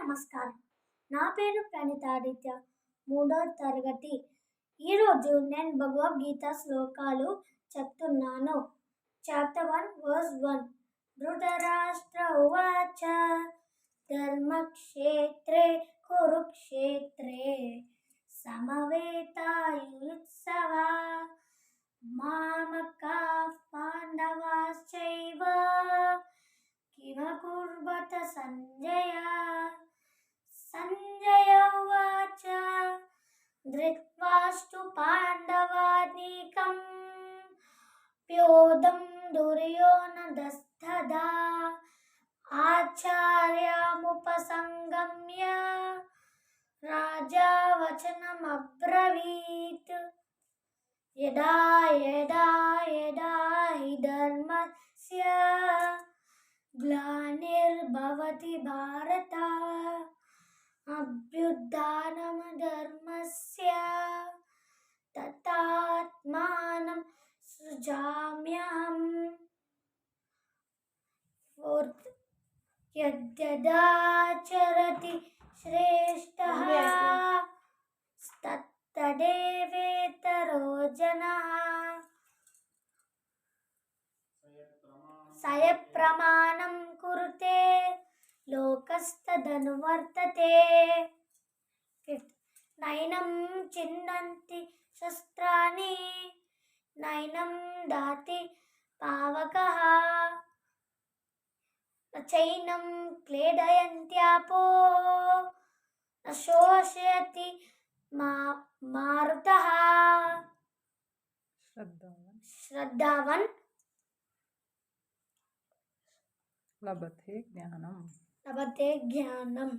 నమస్కారం. నా పేరు ప్రణితాదిత్య. మూడో తరగతి. ఈరోజు నేను భగవద్గీత శ్లోకాలు చెప్తున్నాను. Chapter 1 verse 1. ధృతరాష్ట్ర ఉవాచ ధర్మక్షేత్రే కురుక్షేత్రే సమవేతాయుత్సవా మామకాః పాండవాశ్చైవ किमकुर्वत संजय. संजय उवाच धृत्वास्तु पाण्डवानीकं प्योदं दुर्योधनस्तदा आचार्यामुपसंगम्य राजा वचनमब्रवीत् यदा यदा यदा हि धर्मस्य ग्लानिर्भवति भारत अभ्युत्थानमधर्मस्य तदात्मानं सृजाम्यहम्. फोर्थ, यद्यदाचरति श्रेष्ठः तत्तदेवेतरो जनः सयप्रमाणं कुरुते लोकस्तदनुवर्तते. फिफ्थ, नैनं छिन्दन्ति शस्त्राणि नैनं दाति पावकः न चैनं क्लेदयन्त्यापो न शोषयति मारुतः. श्रद्धावान् लभते ज्ञानम्. लभते ज्ञानम्.